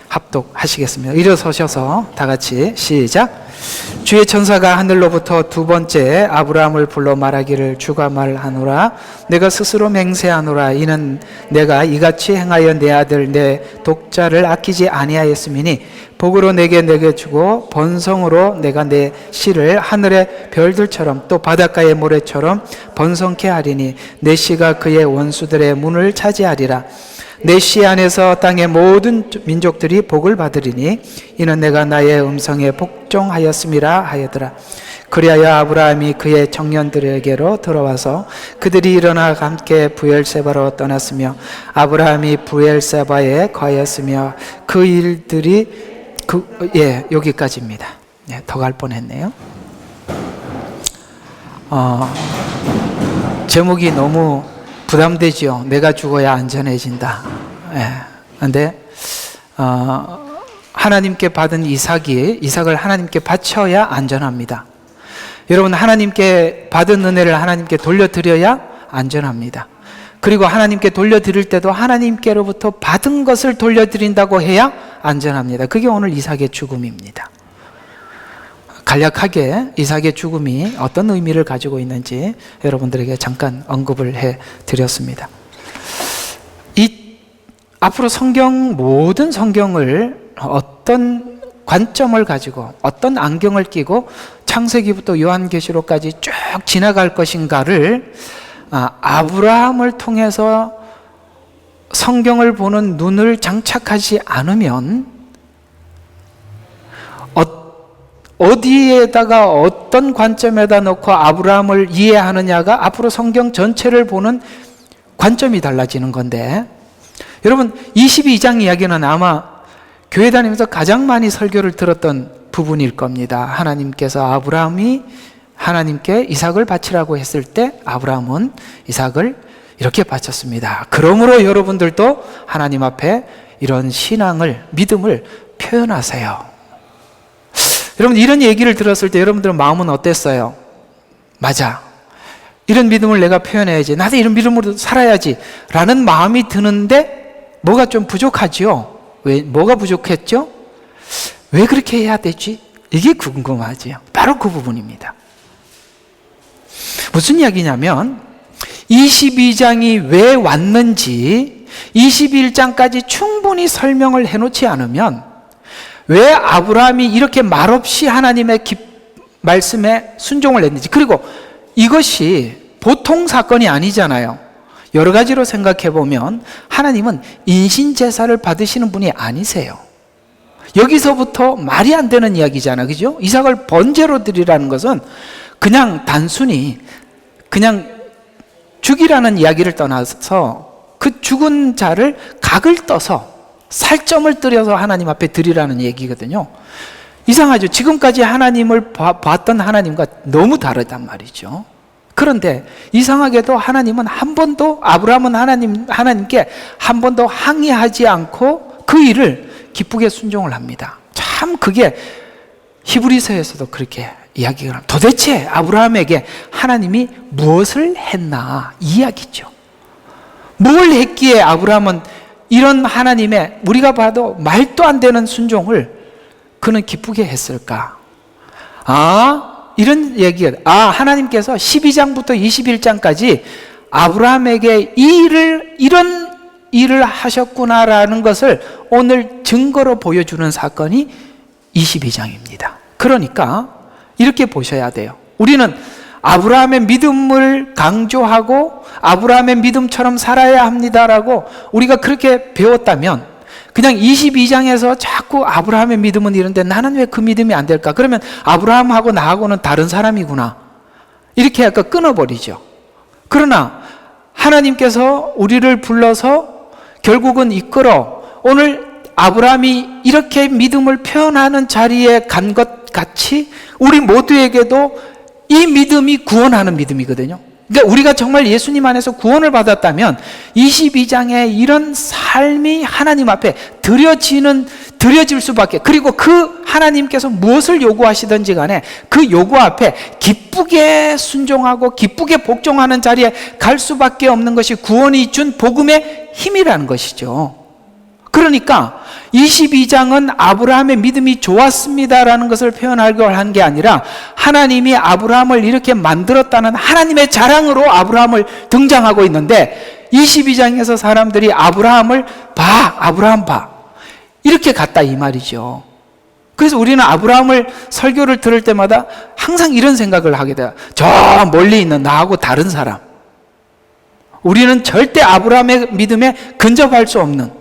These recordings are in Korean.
합독하시겠습니다. 일어서셔서 다 같이 시작. 주의 천사가 하늘로부터 두 번째 아브라함을 불러 말하기를 주가 말하노라. 내가 스스로 맹세하노라. 이는 내가 이같이 행하여 내 아들 내 독자를 아끼지 아니하였음이니 복으로 내게 주고 번성으로 내가 내 씨를 하늘의 별들처럼 또 바닷가의 모래처럼 번성케 하리니 내 씨가 그의 원수들의 문을 차지하리라. 내 씨 안에서 땅의 모든 민족들이 복을 받으리니 이는 내가 나의 음성에 복종하였음이라 하였더라. 그리하여 아브라함이 그의 청년들에게로 들어와서 그들이 일어나 함께 부엘세바로 떠났으며 아브라함이 부엘세바에 거하였으며 그 일들이 여기까지입니다. 더 갈 뻔했네요. 제목이 너무 부담되지요. 내가 죽어야 안전해진다. 그런데 하나님께 받은 이삭을 하나님께 바쳐야 안전합니다. 여러분, 하나님께 받은 은혜를 하나님께 돌려드려야 안전합니다. 그리고 하나님께 돌려드릴 때도 하나님께로부터 받은 것을 돌려드린다고 해야 안전합니다. 그게 오늘 이삭의 죽음입니다. 간략하게 이삭의 죽음이 어떤 의미를 가지고 있는지 여러분들에게 잠깐 언급을 해드렸습니다. 앞으로 모든 성경을 어떤 관점을 가지고 어떤 안경을 끼고 창세기부터 요한계시록까지 쭉 지나갈 것인가를 아브라함을 통해서 성경을 보는 눈을 장착하지 않으면 어디에다가 어떤 관점에다 놓고 아브라함을 이해하느냐가 앞으로 성경 전체를 보는 관점이 달라지는 건데, 여러분 22장 이야기는 아마 교회 다니면서 가장 많이 설교를 들었던 부분일 겁니다. 하나님께서 아브라함이 하나님께 이삭을 바치라고 했을 때 아브라함은 이삭을 이렇게 바쳤습니다. 그러므로 여러분들도 하나님 앞에 이런 신앙을, 믿음을 표현하세요. 여러분, 이런 얘기를 들었을 때 여러분들은 마음은 어땠어요? 맞아, 이런 믿음을 내가 표현해야지, 나도 이런 믿음으로 살아야지 라는 마음이 드는데 뭐가 좀 부족하죠? 뭐가 부족했죠? 왜 그렇게 해야 되지? 이게 궁금하지요. 바로 그 부분입니다. 무슨 이야기냐면 22장이 왜 왔는지 21장까지 충분히 설명을 해놓지 않으면 왜 아브라함이 이렇게 말없이 하나님의 말씀에 순종을 했는지, 그리고 이것이 보통 사건이 아니잖아요. 여러 가지로 생각해 보면 하나님은 인신제사를 받으시는 분이 아니세요. 여기서부터 말이 안 되는 이야기잖아, 그죠? 이삭을 번제로 드리라는 것은 그냥 단순히 그냥 죽이라는 이야기를 떠나서 그 죽은 자를 각을 떠서 살점을 들여서 하나님 앞에 드리라는 얘기거든요. 이상하죠? 지금까지 하나님을 봤던 하나님과 너무 다르단 말이죠. 그런데 이상하게도 하나님은 한 번도, 아브라함은 하나님께 한 번도 항의하지 않고 그 일을 기쁘게 순종을 합니다. 참 그게 히브리서에서도 그렇게 이야기를 합니다. 도대체 아브라함에게 하나님이 무엇을 했나 이야기죠. 뭘 했기에 아브라함은 이런 하나님의 우리가 봐도 말도 안 되는 순종을 그는 기쁘게 했을까? 이런 얘기가, 하나님께서 12장부터 21장까지 아브라함에게 이런 일을 하셨구나라는 것을 오늘 증거로 보여주는 사건이 22장입니다. 그러니까 이렇게 보셔야 돼요. 우리는 아브라함의 믿음을 강조하고 아브라함의 믿음처럼 살아야 합니다라고 우리가 그렇게 배웠다면 그냥 22장에서 자꾸 아브라함의 믿음은 이런데 나는 왜 그 믿음이 안 될까? 그러면 아브라함하고 나하고는 다른 사람이구나, 이렇게 약간 끊어버리죠. 그러나 하나님께서 우리를 불러서 결국은 이끌어 오늘 아브라함이 이렇게 믿음을 표현하는 자리에 간 것 같이 우리 모두에게도 이 믿음이 구원하는 믿음이거든요. 그러니까 우리가 정말 예수님 안에서 구원을 받았다면 22장의 이런 삶이 하나님 앞에 드려질 수밖에, 그리고 그 하나님께서 무엇을 요구하시든지 간에 그 요구 앞에 기쁘게 순종하고 기쁘게 복종하는 자리에 갈 수밖에 없는 것이 구원이 준 복음의 힘이라는 것이죠. 그러니까 22장은 아브라함의 믿음이 좋았습니다라는 것을 표현하려고 한 게 아니라 하나님이 아브라함을 이렇게 만들었다는 하나님의 자랑으로 아브라함을 등장하고 있는데 22장에서 사람들이 아브라함을 봐, 아브라함 봐, 이렇게 갔다 이 말이죠. 그래서 우리는 아브라함을 설교를 들을 때마다 항상 이런 생각을 하게 돼요. 저 멀리 있는 나하고 다른 사람, 우리는 절대 아브라함의 믿음에 근접할 수 없는,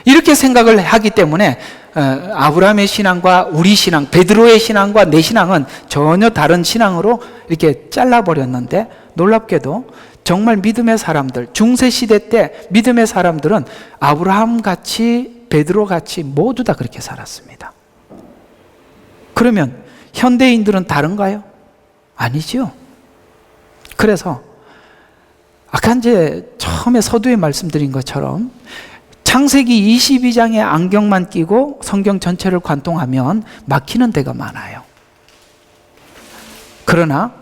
이렇게 생각을 하기 때문에 아브라함의 신앙과 우리 신앙, 베드로의 신앙과 내 신앙은 전혀 다른 신앙으로 이렇게 잘라버렸는데, 놀랍게도 정말 믿음의 사람들, 중세시대 때 믿음의 사람들은 아브라함같이 베드로같이 모두 다 그렇게 살았습니다. 그러면 현대인들은 다른가요? 아니죠. 그래서 아까 이제 처음에 서두에 말씀드린 것처럼 창세기 22장의 안경만 끼고 성경 전체를 관통하면 막히는 데가 많아요. 그러나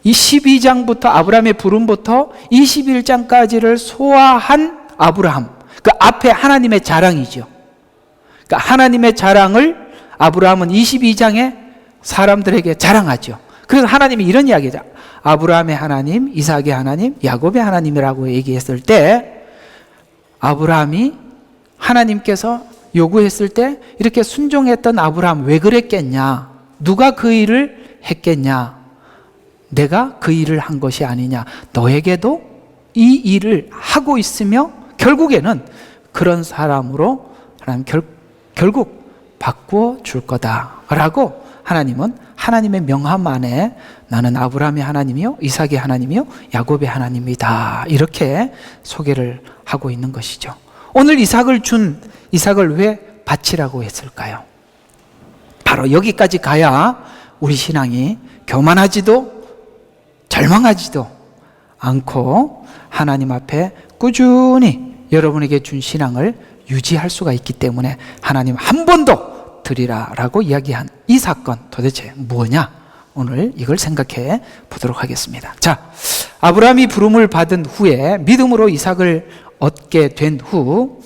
이 12장부터 아브라함의 부름부터 21장까지를 소화한 아브라함, 그 앞에 하나님의 자랑이죠. 그러니까 하나님의 자랑을 아브라함은 22장에 사람들에게 자랑하죠. 그래서 하나님이 이런 이야기죠. 아브라함의 하나님, 이삭의 하나님, 야곱의 하나님이라고 얘기했을 때, 아브라함이 하나님께서 요구했을 때 이렇게 순종했던 아브라함 왜 그랬겠냐? 누가 그 일을 했겠냐? 내가 그 일을 한 것이 아니냐? 너에게도 이 일을 하고 있으며 결국에는 그런 사람으로 하나님 결국 바꾸어 줄 거다라고 하나님은 하나님의 명함 안에 나는 아브라함의 하나님이요, 이삭의 하나님이요, 야곱의 하나님이다, 이렇게 소개를 하고 있는 것이죠. 오늘 이삭을 왜 바치라고 했을까요? 바로 여기까지 가야 우리 신앙이 교만하지도 절망하지도 않고 하나님 앞에 꾸준히 여러분에게 준 신앙을 유지할 수가 있기 때문에 하나님 한 번 더 드리라라고 이야기한 이 사건, 도대체 뭐냐? 오늘 이걸 생각해 보도록 하겠습니다. 자, 아브라함이 부름을 받은 후에 믿음으로 이삭을 얻게 된 후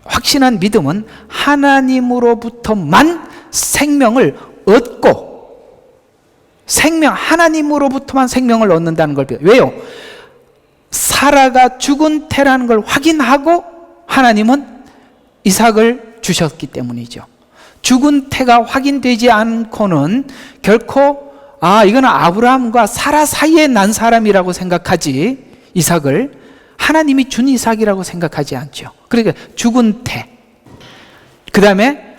확신한 믿음은 하나님으로부터만 생명을 얻고, 하나님으로부터만 생명을 얻는다는 걸 배워요. 왜요? 사라가 죽은 태라는 걸 확인하고 하나님은 이삭을 주셨기 때문이죠. 죽은 태가 확인되지 않고는 결코 이거는 아브라함과 사라 사이에 난 사람이라고 생각하지, 이삭을 하나님이 준 이삭이라고 생각하지 않죠. 그러니까 죽은 태, 그 다음에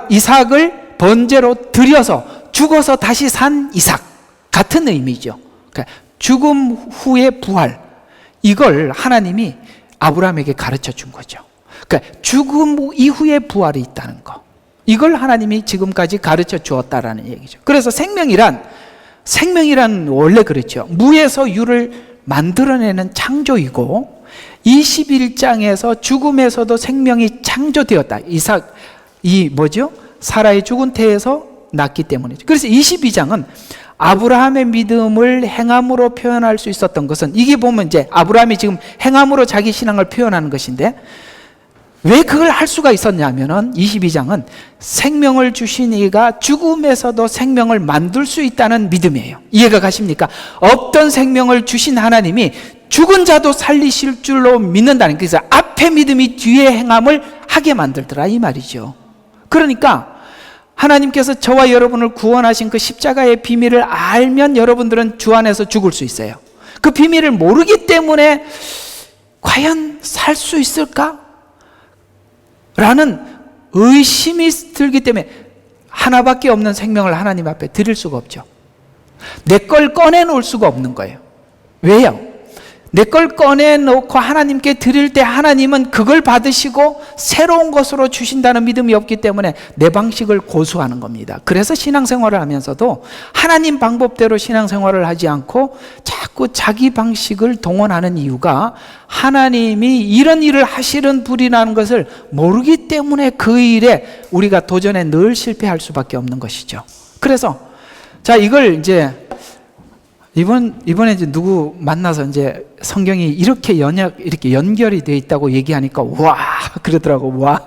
이삭을 번제로 드려서 죽어서 다시 산 이삭, 같은 의미죠. 그러니까 죽음 후의 부활, 이걸 하나님이 아브라함에게 가르쳐 준 거죠. 그러니까 죽음 이후에 부활이 있다는 거, 이걸 하나님이 지금까지 가르쳐 주었다라는 얘기죠. 그래서 생명이란 원래 그렇죠. 무에서 유를 만들어내는 창조이고, 21장에서 죽음에서도 생명이 창조되었다. 사라의 죽은 태에서 났기 때문이죠. 그래서 22장은 아브라함의 믿음을 행함으로 표현할 수 있었던 것은, 이게 보면 이제 아브라함이 지금 행함으로 자기 신앙을 표현하는 것인데, 왜 그걸 할 수가 있었냐면은 22장은 생명을 주신 이가 죽음에서도 생명을 만들 수 있다는 믿음이에요. 이해가 가십니까? 없던 생명을 주신 하나님이 죽은 자도 살리실 줄로 믿는다는, 그래서 앞에 믿음이 뒤에 행함을 하게 만들더라 이 말이죠. 그러니까 하나님께서 저와 여러분을 구원하신 그 십자가의 비밀을 알면 여러분들은 주 안에서 죽을 수 있어요. 그 비밀을 모르기 때문에 과연 살 수 있을까? 라는 의심이 들기 때문에 하나밖에 없는 생명을 하나님 앞에 드릴 수가 없죠. 내 걸 꺼내놓을 수가 없는 거예요. 왜요? 내 걸 꺼내놓고 하나님께 드릴 때 하나님은 그걸 받으시고 새로운 것으로 주신다는 믿음이 없기 때문에 내 방식을 고수하는 겁니다. 그래서 신앙생활을 하면서도 하나님 방법대로 신앙생활을 하지 않고 자꾸 자기 방식을 동원하는 이유가, 하나님이 이런 일을 하시는 분이라는 것을 모르기 때문에 그 일에 우리가 도전에 늘 실패할 수밖에 없는 것이죠. 그래서 자, 이걸 이제 이번에 이제 누구 만나서 이제 성경이 이렇게 연결이 되어 있다고 얘기하니까 와 그러더라고. 와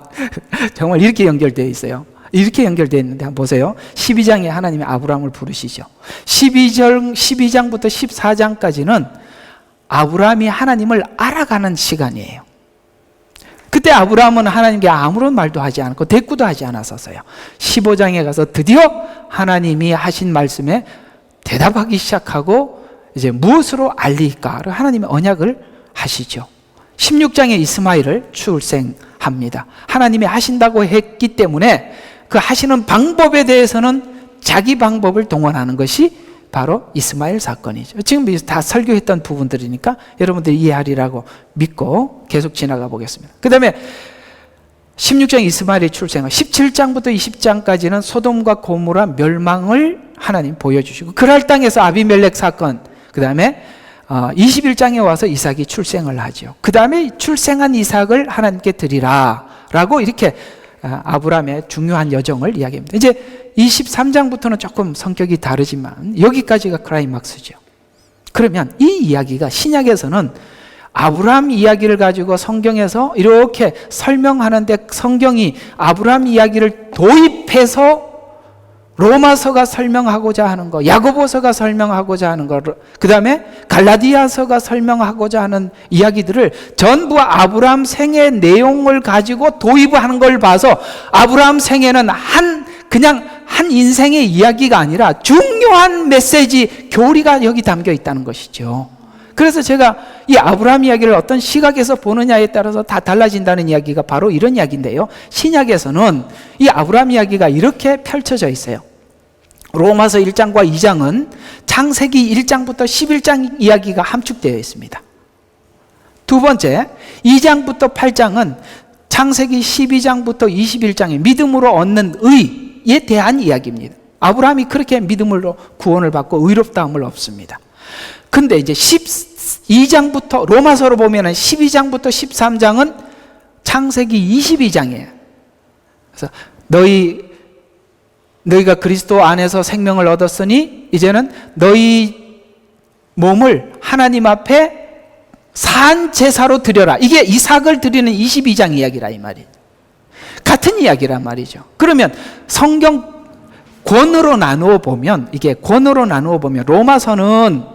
정말 이렇게 연결되어 있어요. 이렇게 연결되어 있는데 한번 보세요. 12장에 하나님이 아브라함을 부르시죠. 12장부터 14장까지는 아브라함이 하나님을 알아가는 시간이에요. 그때 아브라함은 하나님께 아무런 말도 하지 않고 대꾸도 하지 않았었어요. 15장에 가서 드디어 하나님이 하신 말씀에 대답하기 시작하고 이제 무엇으로 알릴까를 하나님의 언약을 하시죠. 16장에 이스마엘을 출생합니다. 하나님이 하신다고 했기 때문에 그 하시는 방법에 대해서는 자기 방법을 동원하는 것이 바로 이스마엘 사건이죠. 지금 다 설교했던 부분들이니까 여러분들이 이해하리라고 믿고 계속 지나가 보겠습니다. 그 다음에 16장 이스마엘의 출생을 17장부터 20장까지는 소돔과 고모라 멸망을 하나님 보여주시고 그랄 땅에서 아비멜렉 사건, 그 다음에 21장에 와서 이삭이 출생을 하죠. 그 다음에 출생한 이삭을 하나님께 드리라 라고 이렇게 아브라함의 중요한 여정을 이야기합니다. 이제 23장부터는 조금 성격이 다르지만 여기까지가 클라이막스죠. 그러면 이 이야기가 신약에서는 아브라함 이야기를 가지고 성경에서 이렇게 설명하는데 성경이 아브라함 이야기를 도입해서 로마서가 설명하고자 하는 거, 야고보서가 설명하고자 하는 거, 그 다음에 갈라디아서가 설명하고자 하는 이야기들을 전부 아브라함 생의 내용을 가지고 도입하는 걸 봐서 아브라함 생애는 그냥 한 인생의 이야기가 아니라 중요한 메시지, 교리가 여기 담겨 있다는 것이죠. 그래서 제가 이 아브라함 이야기를 어떤 시각에서 보느냐에 따라서 다 달라진다는 이야기가 바로 이런 이야기인데요. 신약에서는 이 아브라함 이야기가 이렇게 펼쳐져 있어요. 로마서 1장과 2장은 창세기 1장부터 11장 이야기가 함축되어 있습니다. 두 번째, 2장부터 8장은 창세기 12장부터 21장의 믿음으로 얻는 의에 대한 이야기입니다. 아브라함이 그렇게 믿음으로 구원을 받고 의롭다함을 얻습니다. 근데 이제 12장부터 로마서로 보면은 12장부터 13장은 창세기 22장이에요. 그래서 너희가 그리스도 안에서 생명을 얻었으니 이제는 너희 몸을 하나님 앞에 산 제사로 드려라. 이게 이삭을 드리는 22장 이야기라 이 말이에요. 같은 이야기란 말이죠. 그러면 성경 권으로 나누어 보면 로마서는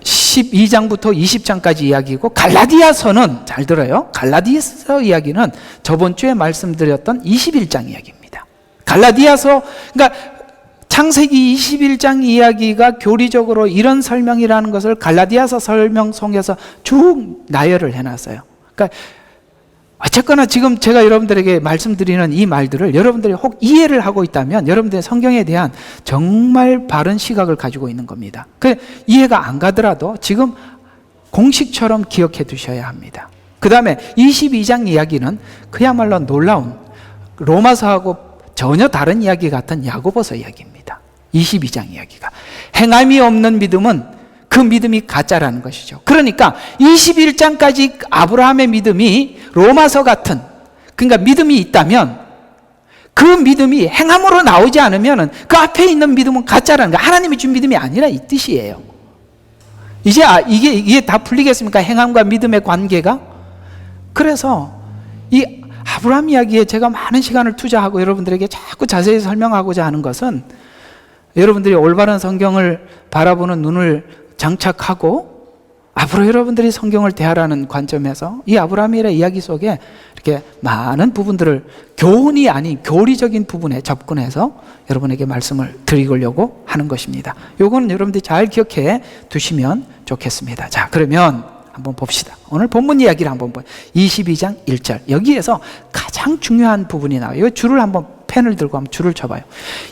12장부터 20장까지 이야기고 갈라디아서는 잘 들어요. 갈라디아서 이야기는 저번 주에 말씀드렸던 21장 이야기입니다. 갈라디아서 그러니까 창세기 21장 이야기가 교리적으로 이런 설명이라는 것을 갈라디아서 설명 속에서 쭉 나열을 해놨어요. 그러니까 어쨌거나 지금 제가 여러분들에게 말씀드리는 이 말들을 여러분들이 혹 이해를 하고 있다면 여러분들의 성경에 대한 정말 바른 시각을 가지고 있는 겁니다. 이해가 안 가더라도 지금 공식처럼 기억해 두셔야 합니다. 그 다음에 22장 이야기는 그야말로 놀라운 로마서하고 전혀 다른 이야기 같은 야고보서 이야기입니다. 22장 이야기가 행함이 없는 믿음은 그 믿음이 가짜라는 것이죠. 그러니까 21장까지 아브라함의 믿음이 로마서 같은, 그러니까 믿음이 있다면 그 믿음이 행함으로 나오지 않으면 그 앞에 있는 믿음은 가짜라는 거예요. 하나님이 준 믿음이 아니라 이 뜻이에요. 이제 이게 다 풀리겠습니까? 행함과 믿음의 관계가? 그래서 이 아브라함 이야기에 제가 많은 시간을 투자하고 여러분들에게 자꾸 자세히 설명하고자 하는 것은 여러분들이 올바른 성경을 바라보는 눈을 장착하고 앞으로 여러분들이 성경을 대하라는 관점에서 이 아브라함의 이야기 속에 이렇게 많은 부분들을 교훈이 아닌 교리적인 부분에 접근해서 여러분에게 말씀을 드리려고 하는 것입니다. 요거는 여러분들이 잘 기억해 두시면 좋겠습니다. 자, 그러면 한번 봅시다. 오늘 본문 이야기를 한번 봐요. 22장 1절. 여기에서 가장 중요한 부분이 나와요. 이 줄을 한번 펜을 들고 한번 줄을 쳐봐요.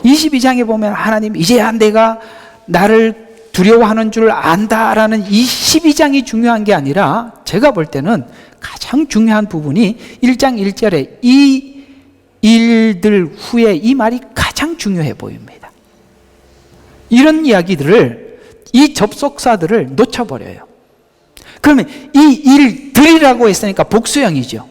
22장에 보면 하나님 이제야 내가 나를 두려워하는 줄 안다라는 이 12장이 중요한 게 아니라 제가 볼 때는 가장 중요한 부분이 1장 1절에 이 일들 후에 이 말이 가장 중요해 보입니다. 이런 이야기들을 이 접속사들을 놓쳐버려요. 그러면 이 일들이라고 했으니까 복수형이죠.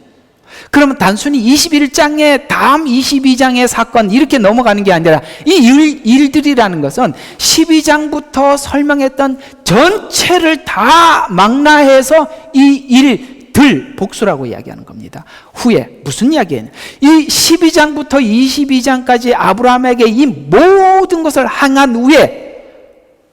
그러면 단순히 21장의 다음 22장의 사건 이렇게 넘어가는 게 아니라 이 일들이라는 것은 12장부터 설명했던 전체를 다 망라해서 이 일들 복수라고 이야기하는 겁니다. 후에 무슨 이야기예요? 이 12장부터 22장까지 아브라함에게 이 모든 것을 행한 후에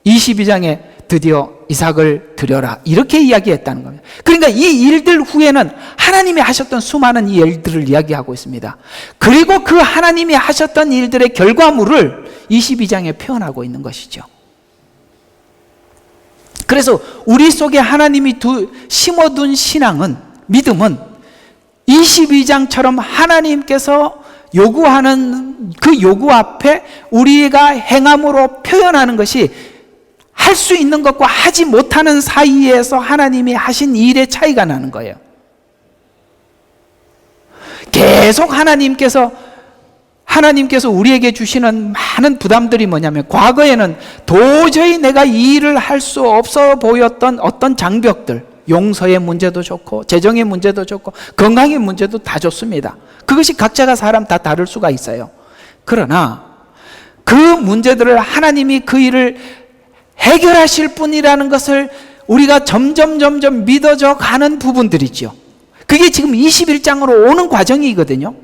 22장에 드디어 이삭을 드려라 이렇게 이야기했다는 겁니다. 그러니까 이 일들 후에는 하나님이 하셨던 수많은 이 일들을 이야기하고 있습니다. 그리고 그 하나님이 하셨던 일들의 결과물을 22장에 표현하고 있는 것이죠. 그래서 우리 속에 하나님이 심어둔 신앙은, 믿음은 22장처럼 하나님께서 요구하는 그 요구 앞에 우리가 행함으로 표현하는 것이 할 수 있는 것과 하지 못하는 사이에서 하나님이 하신 일의 차이가 나는 거예요. 계속 하나님께서 우리에게 주시는 많은 부담들이 뭐냐면, 과거에는 도저히 내가 이 일을 할 수 없어 보였던 어떤 장벽들, 용서의 문제도 좋고 재정의 문제도 좋고 건강의 문제도 다 좋습니다. 그것이 각자가 사람 다 다를 수가 있어요. 그러나 그 문제들을 하나님이 그 일을 해결하실 분이라는 것을 우리가 점점 믿어져 가는 부분들이죠. 그게 지금 21장으로 오는 과정이거든요.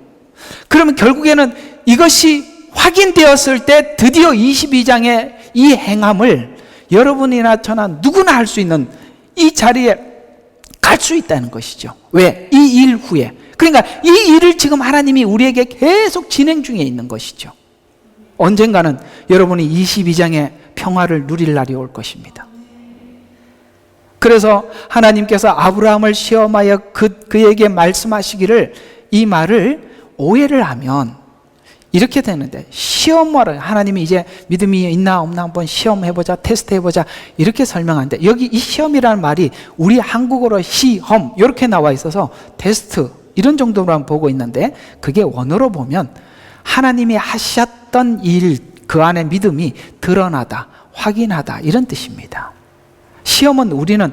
그러면 결국에는 이것이 확인되었을 때 드디어 22장의 이 행함을 여러분이나 저나 누구나 할 수 있는 이 자리에 갈 수 있다는 것이죠. 왜? 이 일 후에. 그러니까 이 일을 지금 하나님이 우리에게 계속 진행 중에 있는 것이죠. 언젠가는 여러분이 22장의 평화를 누릴 날이 올 것입니다. 그래서 하나님께서 아브라함을 시험하여 그에게 말씀하시기를, 이 말을 오해를 하면 이렇게 되는데, 시험을 하나님이 이제 믿음이 있나 없나 한번 시험해보자, 테스트해보자 이렇게 설명하는데, 여기 이 시험이라는 말이 우리 한국어로 시험 이렇게 나와 있어서 테스트 이런 정도로만 보고 있는데, 그게 원어로 보면 하나님이 하셨던 일, 그 안에 믿음이 드러나다, 확인하다 이런 뜻입니다. 시험은 우리는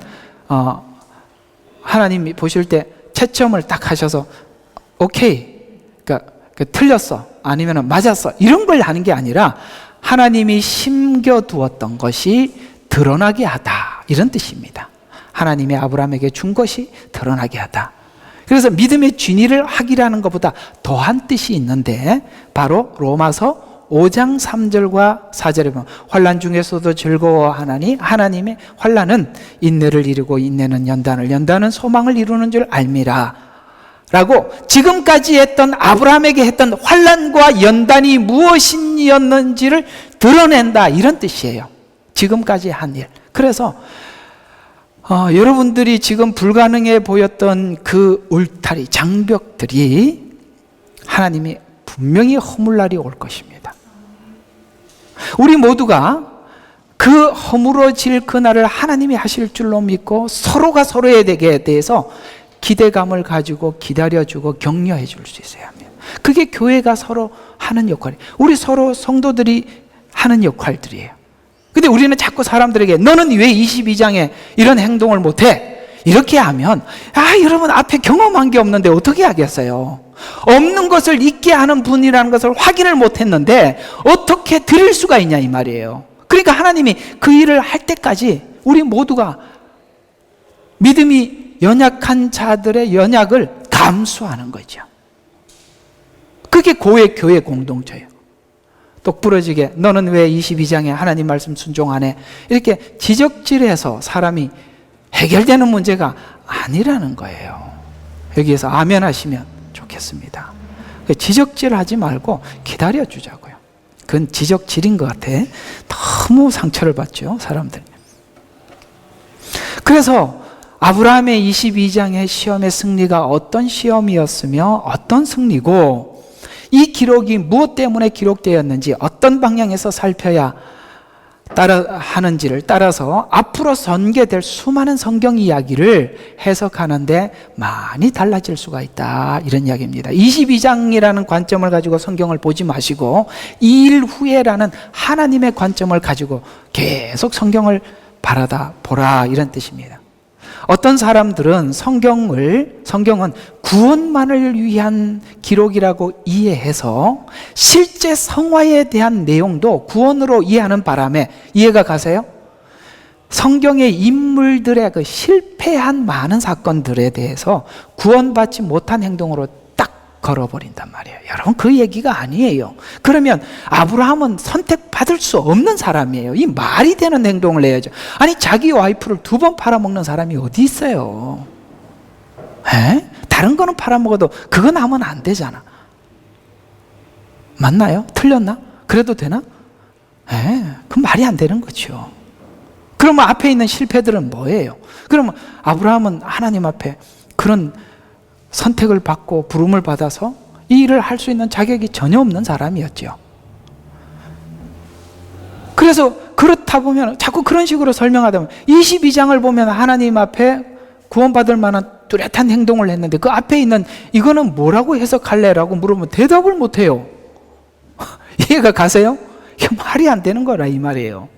하나님이 보실 때 채점을 딱 하셔서 오케이, 그러니까 틀렸어 아니면 맞았어 이런 걸 하는 게 아니라 하나님이 심겨두었던 것이 드러나게 하다 이런 뜻입니다. 하나님이 아브라함에게 준 것이 드러나게 하다. 그래서 믿음의 진리를 하기라는 것보다 더한 뜻이 있는데, 바로 로마서 5장 3절과 4절에 보면 환난 중에서도 즐거워하나니 하나님의 환난은 인내를 이루고 인내는 연단을, 연단은 소망을 이루는 줄 알미라 라고 지금까지 했던, 아브라함에게 했던 환난과 연단이 무엇이었는지를 드러낸다 이런 뜻이에요. 지금까지 한 일. 그래서 여러분들이 지금 불가능해 보였던 그 울타리, 장벽들이 하나님이 분명히 허물 날이 올 것입니다. 우리 모두가 그 허물어질 그날을 하나님이 하실 줄로 믿고 서로가 서로에 대해서 기대감을 가지고 기다려주고 격려해 줄 수 있어야 합니다. 그게 교회가 서로 하는 역할이에요. 우리 서로 성도들이 하는 역할들이에요. 근데 우리는 자꾸 사람들에게 너는 왜 22장에 이런 행동을 못해? 이렇게 하면 여러분 앞에 경험한 게 없는데 어떻게 하겠어요? 없는 것을 있게 하는 분이라는 것을 확인을 못했는데 어떻게 드릴 수가 있냐 이 말이에요. 그러니까 하나님이 그 일을 할 때까지 우리 모두가 믿음이 연약한 자들의 연약을 감수하는 거죠. 그게 교회 공동체예요. 똑부러지게 너는 왜 22장에 하나님 말씀 순종 안 해? 이렇게 지적질해서 사람이 해결되는 문제가 아니라는 거예요. 여기에서 아멘 하시면 좋겠습니다. 지적질하지 말고 기다려주자고요. 그건 지적질인 것 같아. 너무 상처를 받죠, 사람들이. 그래서 아브라함의 22장의 시험의 승리가 어떤 시험이었으며 어떤 승리고, 이 기록이 무엇 때문에 기록되었는지, 어떤 방향에서 살펴야 하는지를 따라서 앞으로 전개될 수많은 성경 이야기를 해석하는데 많이 달라질 수가 있다, 이런 이야기입니다. 22장이라는 관점을 가지고 성경을 보지 마시고 이 일 후에라는 하나님의 관점을 가지고 계속 성경을 바라다 보라, 이런 뜻입니다. 어떤 사람들은 성경은 구원만을 위한 기록이라고 이해해서 실제 성화에 대한 내용도 구원으로 이해하는 바람에, 이해가 가세요? 성경의 인물들의 그 실패한 많은 사건들에 대해서 구원받지 못한 행동으로 딱 걸어버린단 말이에요. 여러분, 그 얘기가 아니에요. 그러면 아브라함은 선택받을 수 없는 사람이에요. 이 말이 되는 행동을 해야죠. 아니, 자기 와이프를 2번 팔아먹는 사람이 어디 있어요? 에? 다른 거는 팔아먹어도 그건 하면 안 되잖아. 맞나요? 틀렸나? 그래도 되나? 그 말이 안 되는 거죠. 그러면 앞에 있는 실패들은 뭐예요? 그러면 아브라함은 하나님 앞에 그런 선택을 받고 부름을 받아서 이 일을 할 수 있는 자격이 전혀 없는 사람이었죠. 그래서 그렇다 보면 자꾸 그런 식으로 설명하다 보면 22장을 보면 하나님 앞에 구원받을 만한 뚜렷한 행동을 했는데 그 앞에 있는 이거는 뭐라고 해석할래? 라고 물으면 대답을 못해요. 이해가 가세요? 이게 말이 안 되는 거라 이 말이에요.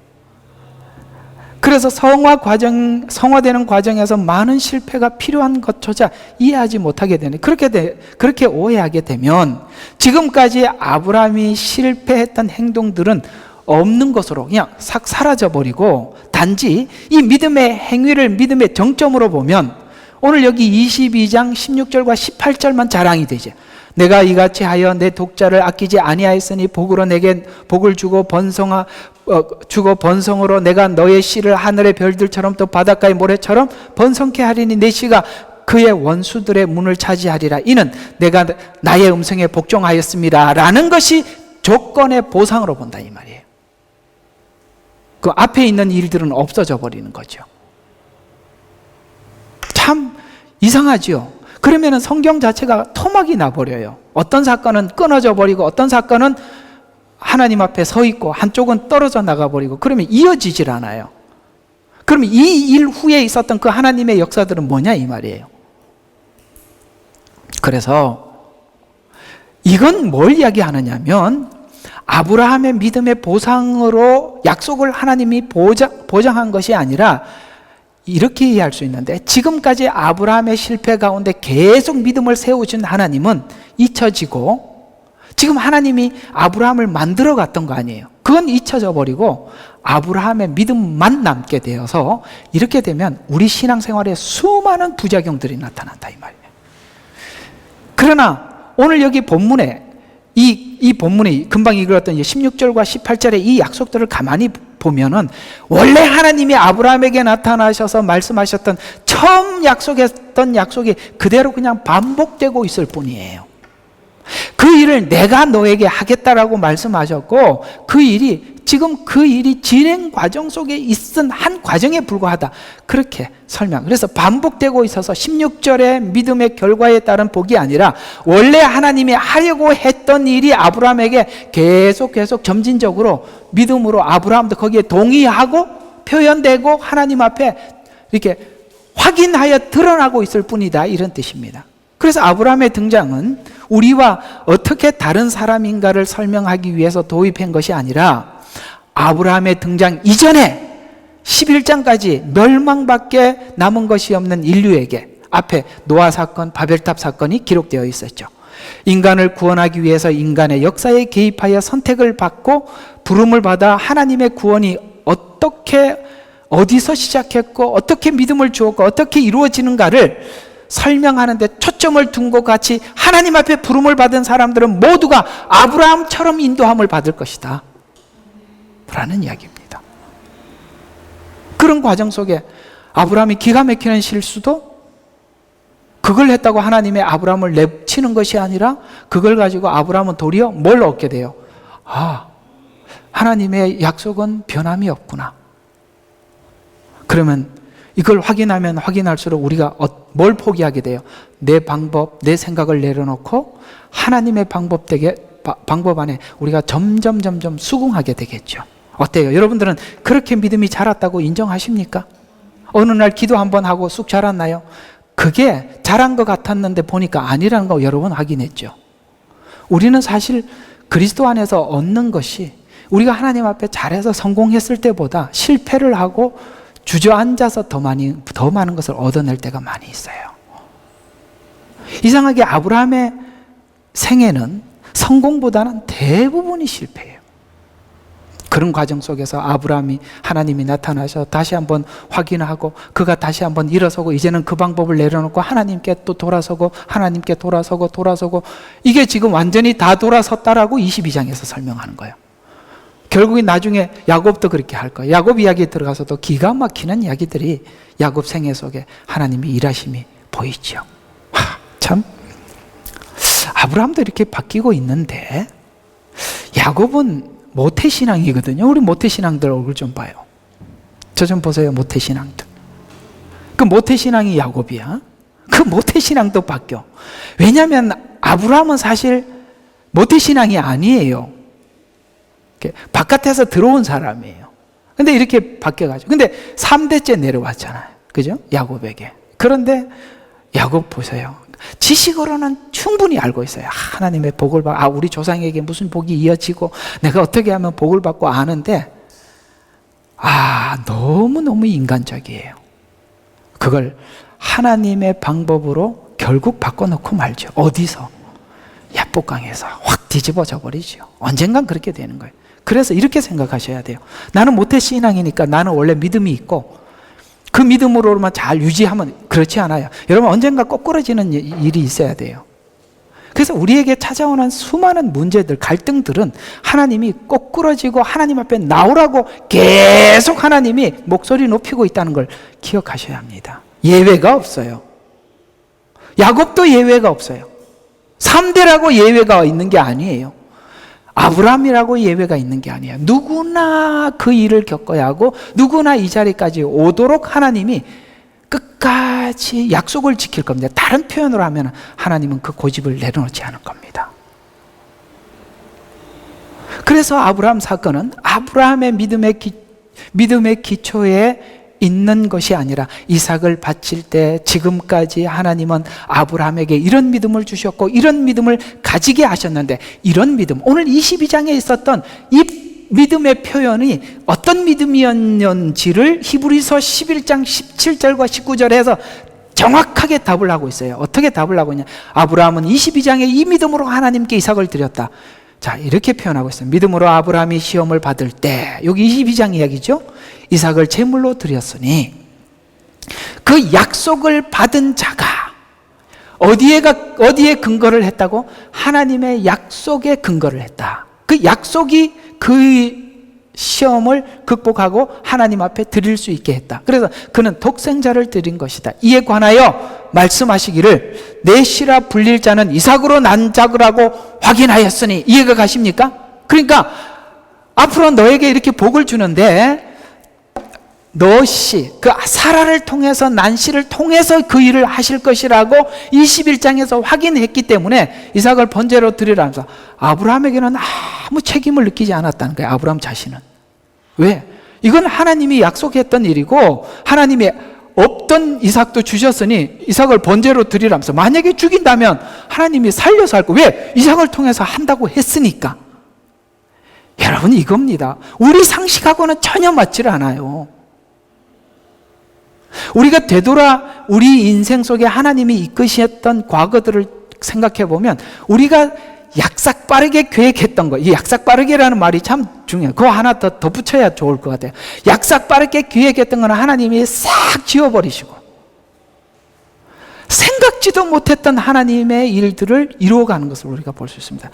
그래서 성화되는 과정에서 많은 실패가 필요한 것조차 이해하지 못하게 되네. 그렇게 오해하게 되면 지금까지 아브라함이 실패했던 행동들은 없는 것으로 그냥 싹 사라져버리고 단지 이 믿음의 행위를 믿음의 정점으로 보면 오늘 여기 22장 16절과 18절만 자랑이 되죠. 내가 이같이 하여 내 독자를 아끼지 아니하였으니 복으로 내게 복을 주고 번성으로 내가 너의 씨를 하늘의 별들처럼 또 바닷가의 모래처럼 번성케 하리니 내 씨가 그의 원수들의 문을 차지하리라. 이는 내가 나의 음성에 복종하였습니다 라는 것이 조건의 보상으로 본다 이 말이에요. 그 앞에 있는 일들은 없어져 버리는 거죠. 참 이상하죠. 그러면 성경 자체가 토막이 나버려요. 어떤 사건은 끊어져 버리고 어떤 사건은 하나님 앞에 서 있고 한쪽은 떨어져 나가버리고 그러면 이어지질 않아요. 그러면 이 일 후에 있었던 그 하나님의 역사들은 뭐냐 이 말이에요. 그래서 이건 뭘 이야기하느냐면 아브라함의 믿음의 보상으로 약속을 하나님이 보장한 것이 아니라 이렇게 이해할 수 있는데 지금까지 아브라함의 실패 가운데 계속 믿음을 세우신 하나님은 잊혀지고 지금 하나님이 아브라함을 만들어 갔던 거 아니에요. 그건 잊혀져 버리고 아브라함의 믿음만 남게 되어서 이렇게 되면 우리 신앙생활에 수많은 부작용들이 나타난다 이 말이에요. 그러나 오늘 여기 본문에 이 본문이 금방 읽었던 16절과 18절의 이 약속들을 가만히 보면은 원래 하나님이 아브라함에게 나타나셔서 말씀하셨던 처음 약속했던 약속이 그대로 그냥 반복되고 있을 뿐이에요. 그 일을 내가 너에게 하겠다라고 말씀하셨고 지금 그 일이 진행 과정 속에 있은 한 과정에 불과하다. 그렇게 설명. 그래서 반복되고 있어서 16절의 믿음의 결과에 따른 복이 아니라 원래 하나님이 하려고 했던 일이 아브라함에게 계속 점진적으로 믿음으로 아브라함도 거기에 동의하고 표현되고 하나님 앞에 이렇게 확인하여 드러나고 있을 뿐이다. 이런 뜻입니다. 그래서 아브라함의 등장은 우리와 어떻게 다른 사람인가를 설명하기 위해서 도입한 것이 아니라 아브라함의 등장 이전에 11장까지 멸망밖에 남은 것이 없는 인류에게 앞에 노아 사건, 바벨탑 사건이 기록되어 있었죠. 인간을 구원하기 위해서 인간의 역사에 개입하여 선택을 받고 부름을 받아 하나님의 구원이 어디서 시작했고 어떻게 믿음을 주었고 어떻게 이루어지는가를 설명하는데 초점을 둔 것 같이 하나님 앞에 부름을 받은 사람들은 모두가 아브라함처럼 인도함을 받을 것이다 라는 이야기입니다. 그런 과정 속에 아브라함이 기가 막히는 실수도 그걸 했다고 하나님의 아브라함을 내치는 것이 아니라 그걸 가지고 아브라함은 도리어 뭘 얻게 돼요? 하나님의 약속은 변함이 없구나. 그러면 이걸 확인하면 확인할수록 우리가 뭘 포기하게 돼요? 내 방법, 내 생각을 내려놓고 하나님의 방법 안에 우리가 점점 수긍하게 되겠죠. 어때요? 여러분들은 그렇게 믿음이 자랐다고 인정하십니까? 어느 날 기도 한번 하고 쑥 자랐나요? 그게 자란 것 같았는데 보니까 아니라는 거 여러분 확인했죠. 우리는 사실 그리스도 안에서 얻는 것이 우리가 하나님 앞에 잘해서 성공했을 때보다 실패를 하고 주저앉아서 더 많은 것을 얻어낼 때가 많이 있어요. 이상하게 아브라함의 생애는 성공보다는 대부분이 실패예요. 그런 과정 속에서 하나님이 나타나셔 다시 한번 확인하고, 그가 다시 한번 일어서고, 이제는 그 방법을 내려놓고 하나님께 또 돌아서고, 하나님께 돌아서고, 이게 지금 완전히 다 돌아섰다라고 22장에서 설명하는 거예요. 결국엔 나중에 야곱도 그렇게 할 거예요. 야곱 이야기에 들어가서도 기가 막히는 이야기들이 야곱 생애 속에 하나님의 일하심이 보이죠. 참, 아브라함도 이렇게 바뀌고 있는데 야곱은 모태신앙이거든요. 우리 모태신앙들 얼굴 좀 봐요. 저 좀 보세요. 모태신앙들. 그 모태신앙이 야곱이야. 그 모태신앙도 바뀌어. 왜냐하면 아브라함은 사실 모태신앙이 아니에요. 바깥에서 들어온 사람이에요. 근데 이렇게 바뀌어가지고. 근데 3대째 내려왔잖아요. 그죠? 야곱에게. 그런데 야곱 보세요. 지식으로는 충분히 알고 있어요. 하나님의 복을 받고, 우리 조상에게 무슨 복이 이어지고, 내가 어떻게 하면 복을 받고 아는데, 너무너무 인간적이에요. 그걸 하나님의 방법으로 결국 바꿔놓고 말죠. 어디서? 야복강에서 확 뒤집어져 버리죠. 언젠간 그렇게 되는 거예요. 그래서 이렇게 생각하셔야 돼요. 나는 모태신앙이니까 나는 원래 믿음이 있고, 그 믿음으로만 잘 유지하면, 그렇지 않아요. 여러분, 언젠가 꼬꾸라지는 일이 있어야 돼요. 그래서 우리에게 찾아오는 수많은 문제들, 갈등들은 하나님이 꼬꾸라지고 하나님 앞에 나오라고 계속 하나님이 목소리 높이고 있다는 걸 기억하셔야 합니다. 예외가 없어요. 야곱도 예외가 없어요. 3대라고 예외가 있는 게 아니에요. 아브라함이라고 예외가 있는 게 아니에요. 누구나 그 일을 겪어야 하고, 누구나 이 자리까지 오도록 하나님이 끝까지 약속을 지킬 겁니다. 다른 표현으로 하면 하나님은 그 고집을 내려놓지 않을 겁니다. 그래서 아브라함 사건은 아브라함의 믿음의 기초에 있는 것이 아니라, 이삭을 바칠 때 지금까지 하나님은 아브라함에게 이런 믿음을 주셨고 이런 믿음을 가지게 하셨는데, 이런 믿음, 오늘 22장에 있었던 이 믿음의 표현이 어떤 믿음이었는지를 히브리서 11장 17절과 19절에서 정확하게 답을 하고 있어요. 어떻게 답을 하고 있냐? 아브라함은 22장에 이 믿음으로 하나님께 이삭을 드렸다. 자, 이렇게 표현하고 있어요. 믿음으로 아브라함이 시험을 받을 때, 여기 22장 이야기죠. 이삭을 제물로 드렸으니, 그 약속을 받은 자가 어디에 근거를 했다고? 하나님의 약속에 근거를 했다. 그 약속이 그 시험을 극복하고 하나님 앞에 드릴 수 있게 했다. 그래서 그는 독생자를 드린 것이다. 이에 관하여 말씀하시기를 내 씨라 불릴 자는 이삭으로 난 자라고 확인하였으니. 이해가 가십니까? 그러니까 앞으로 너에게 이렇게 복을 주는데, 너 씨, 그 사라를 통해서, 난 씨를 통해서 그 일을 하실 것이라고 21장에서 확인했기 때문에 이삭을 번제로 드리라면서 아브라함에게는 아무 책임을 느끼지 않았다는 거예요. 아브라함 자신은. 왜? 이건 하나님이 약속했던 일이고, 하나님이 없던 이삭도 주셨으니 이삭을 번제로 드리라면서, 만약에 죽인다면 하나님이 살려서 할 거. 왜? 이삭을 통해서 한다고 했으니까. 여러분, 이겁니다. 우리 상식하고는 전혀 맞지를 않아요. 우리가 되돌아 우리 인생 속에 하나님이 이끄셨던 과거들을 생각해 보면, 우리가 약삭 빠르게 계획했던 거, 이 약삭 빠르게라는 말이 참 중요해요. 그거 하나 더 붙여야 좋을 것 같아요. 약삭 빠르게 계획했던 건 하나님이 싹 지워버리시고, 생각지도 못했던 하나님의 일들을 이루어가는 것을 우리가 볼 수 있습니다.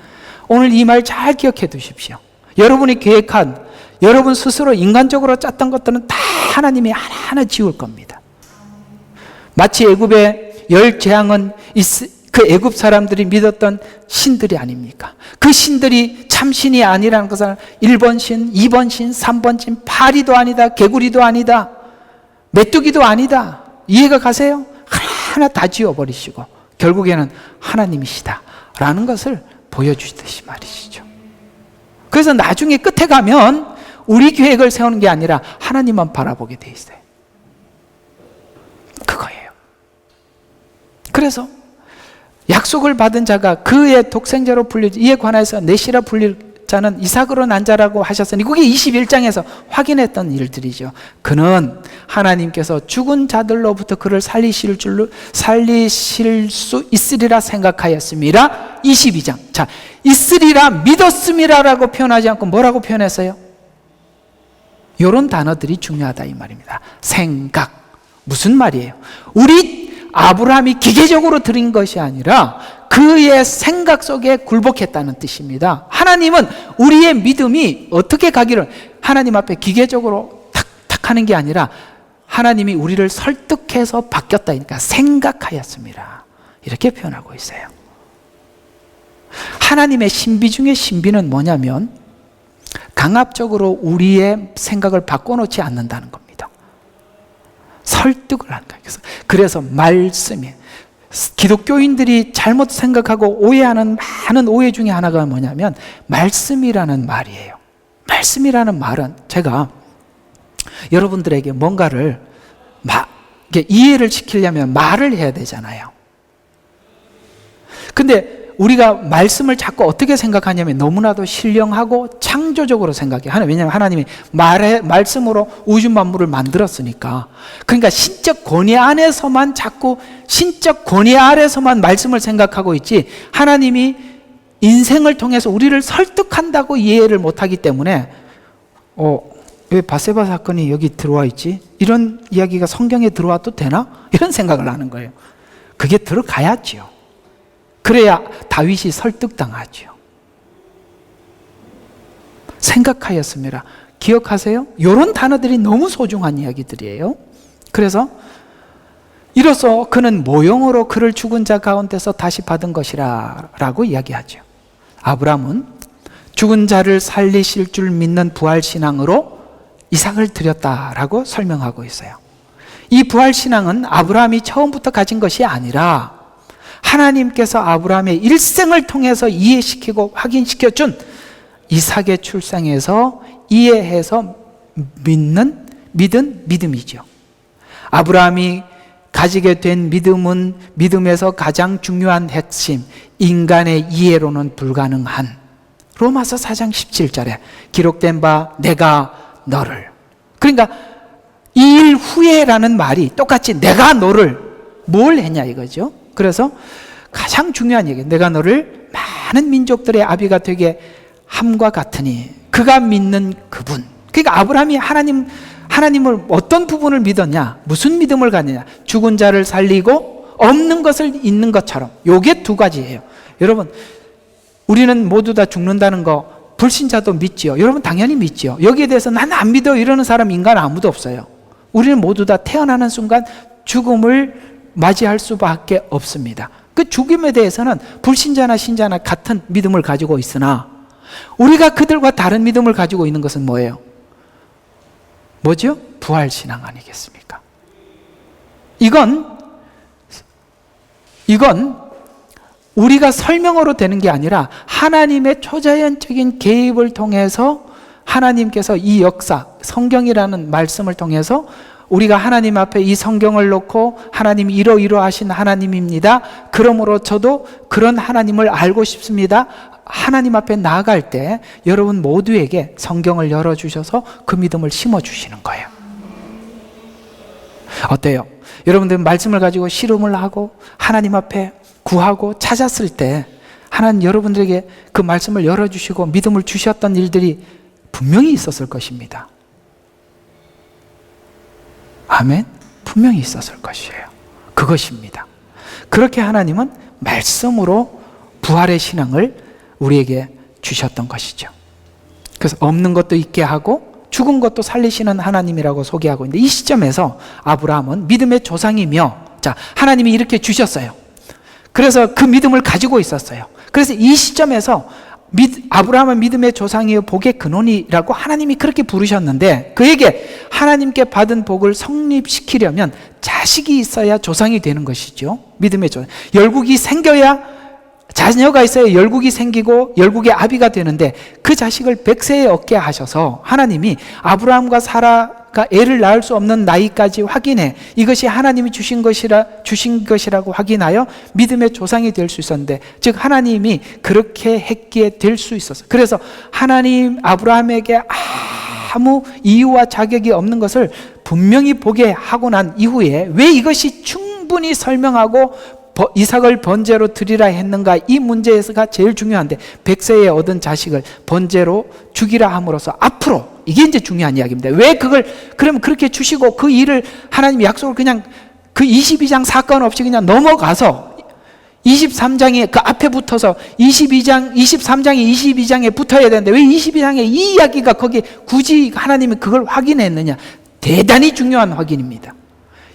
오늘 이 말 잘 기억해 두십시오. 여러분이 계획한, 여러분 스스로 인간적으로 짰던 것들은 다 하나님이 하나하나 지울 겁니다. 마치 애굽의 10재앙은 그 애굽 사람들이 믿었던 신들이 아닙니까? 그 신들이 참신이 아니라는 것은 1번 신, 2번 신, 3번 신, 파리도 아니다, 개구리도 아니다, 메뚜기도 아니다. 이해가 가세요? 하나 다 지워버리시고 결국에는 하나님이시다라는 것을 보여주시듯이 말이시죠. 그래서 나중에 끝에 가면 우리 계획을 세우는 게 아니라 하나님만 바라보게 돼 있어요. 그거예요. 그래서 약속을 받은 자가 그의 독생자로 불릴, 이에 관해서 내 씨라 불릴 자는 이삭으로 난 자라고 하셨으니 그게 21장에서 확인했던 일들이죠. 그는 하나님께서 죽은 자들로부터 그를 살리실 수 있으리라 생각하였습니다. 22장. 자, 있으리라 믿었음이라라고 표현하지 않고 뭐라고 표현했어요? 이런 단어들이 중요하다 이 말입니다. 생각. 무슨 말이에요? 우리 아브라함이 기계적으로 드린 것이 아니라 그의 생각 속에 굴복했다는 뜻입니다. 하나님은 우리의 믿음이 어떻게 가기를 하나님 앞에 기계적으로 탁탁 하는 게 아니라 하나님이 우리를 설득해서 바뀌었다니까 생각하였습니다. 이렇게 표현하고 있어요. 하나님의 신비 중에 신비는 뭐냐면 강압적으로 우리의 생각을 바꿔놓지 않는다는 겁니다. 설득을 하는 거예요. 그래서 말씀이 기독교인들이 잘못 생각하고 오해하는 많은 오해 중에 하나가 뭐냐면 말씀이라는 말이에요. 말씀이라는 말은 제가 여러분들에게 뭔가를 이해를 시키려면 말을 해야 되잖아요. 근데 우리가 말씀을 자꾸 어떻게 생각하냐면 너무나도 신령하고 창조적으로 생각해요. 왜냐하면 하나님이 말씀으로 우주 만물을 만들었으니까. 그러니까 신적 권위 안에서만 자꾸 신적 권위 아래서만 말씀을 생각하고 있지 하나님이 인생을 통해서 우리를 설득한다고 이해를 못하기 때문에 왜 바세바 사건이 여기 들어와 있지? 이런 이야기가 성경에 들어와도 되나? 이런 생각을 하는 거예요. 그게 들어가야지요. 그래야 다윗이 설득당하죠. 생각하였습니다. 기억하세요? 이런 단어들이 너무 소중한 이야기들이에요. 그래서 이로써 그는 모형으로 그를 죽은 자 가운데서 다시 받은 것이라 라고 이야기하죠. 아브라함은 죽은 자를 살리실 줄 믿는 부활신앙으로 이삭을 드렸다라고 설명하고 있어요. 이 부활신앙은 아브라함이 처음부터 가진 것이 아니라 하나님께서 아브라함의 일생을 통해서 이해시키고 확인시켜준 이삭의 출생에서 이해해서 믿은 믿음이죠. 아브라함이 가지게 된 믿음은 믿음에서 가장 중요한 핵심, 인간의 이해로는 불가능한 로마서 4장 17절에 기록된 바 내가 너를, 그러니까 이 일 후에라는 말이 똑같이 내가 너를 뭘 했냐 이거죠. 그래서 가장 중요한 얘기, 내가 너를 많은 민족들의 아비가 되게 함과 같으니 그가 믿는 그분. 그러니까 아브라함이 하나님을 어떤 부분을 믿었냐, 무슨 믿음을 갖느냐, 죽은 자를 살리고 없는 것을 있는 것처럼. 요게 두 가지예요. 여러분, 우리는 모두 다 죽는다는 거 불신자도 믿지요. 여러분 당연히 믿지요. 여기에 대해서 난 안 믿어 이러는 사람 인간 아무도 없어요. 우리는 모두 다 태어나는 순간 죽음을 맞이할 수밖에 없습니다. 그 죽음에 대해서는 불신자나 신자나 같은 믿음을 가지고 있으나 우리가 그들과 다른 믿음을 가지고 있는 것은 뭐예요? 뭐죠? 부활신앙 아니겠습니까? 이건 우리가 설명으로 되는 게 아니라 하나님의 초자연적인 개입을 통해서 하나님께서 이 역사, 성경이라는 말씀을 통해서 우리가 하나님 앞에 이 성경을 놓고 하나님이 이러이러하신 하나님입니다. 그러므로 저도 그런 하나님을 알고 싶습니다. 하나님 앞에 나아갈 때 여러분 모두에게 성경을 열어주셔서 그 믿음을 심어주시는 거예요. 어때요? 여러분들 말씀을 가지고 씨름을 하고 하나님 앞에 구하고 찾았을 때 하나님 여러분들에게 그 말씀을 열어주시고 믿음을 주셨던 일들이 분명히 있었을 것입니다. 아멘? 분명히 있었을 것이에요. 그것입니다. 그렇게 하나님은 말씀으로 부활의 신앙을 우리에게 주셨던 것이죠. 그래서 없는 것도 있게 하고 죽은 것도 살리시는 하나님이라고 소개하고 있는데 이 시점에서 아브라함은 믿음의 조상이며, 자, 하나님이 이렇게 주셨어요. 그래서 그 믿음을 가지고 있었어요. 그래서 이 시점에서 아브라함은 믿음의 조상이요 복의 근원이라고 하나님이 그렇게 부르셨는데 그에게 하나님께 받은 복을 성립시키려면 자식이 있어야 조상이 되는 것이죠. 믿음의 조상. 열국이 생겨야 자녀가 있어야 열국이 생기고 열국의 아비가 되는데 그 자식을 100세에 얻게 하셔서 하나님이 아브라함과 사라가 애를 낳을 수 없는 나이까지 확인해 이것이 하나님이 주신 것이라고 확인하여 믿음의 조상이 될 수 있었는데, 즉 하나님이 그렇게 했기에 될 수 있었어요. 그래서 하나님 아브라함에게 아무 이유와 자격이 없는 것을 분명히 보게 하고 난 이후에 왜 이것이 충분히 설명하고 이삭을 번제로 드리라 했는가, 이 문제에서가 제일 중요한데 100세에 얻은 자식을 번제로 죽이라 함으로써 앞으로, 이게 이제 중요한 이야기입니다. 왜 그걸 그럼 그렇게 주시고 그 일을 하나님 약속을 그냥 그 22장 사건 없이 그냥 넘어가서 23장에 그 앞에 붙어서 23장이 22장에 붙어야 되는데 왜 22장에 이 이야기가 거기 굳이 하나님이 그걸 확인했느냐? 대단히 중요한 확인입니다.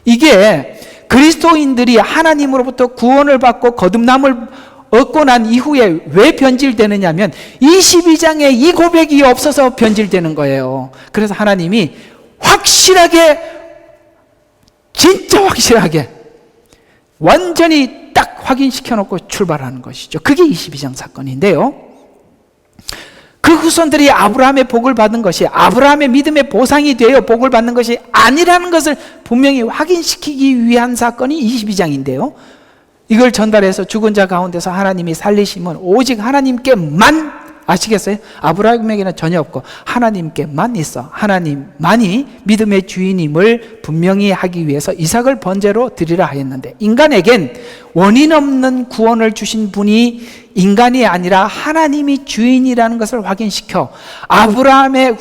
이게 그리스도인들이 하나님으로부터 구원을 받고 거듭남을 얻고 난 이후에 왜 변질되느냐면 22장에 이 고백이 없어서 변질되는 거예요. 그래서 하나님이 확실하게, 진짜 확실하게 완전히 딱 확인시켜 놓고 출발하는 것이죠. 그게 22장 사건인데요, 그 후손들이 아브라함의 복을 받은 것이 아브라함의 믿음의 보상이 되어 복을 받는 것이 아니라는 것을 분명히 확인시키기 위한 사건이 22장인데요, 이걸 전달해서 죽은 자 가운데서 하나님이 살리심은 오직 하나님께만, 아시겠어요? 아브라함에게는 전혀 없고 하나님께만 있어. 하나님만이 믿음의 주인임을 분명히 하기 위해서 이삭을 번제로 드리라 하였는데, 인간에겐 원인 없는 구원을 주신 분이 인간이 아니라 하나님이 주인이라는 것을 확인시켜 아브라함의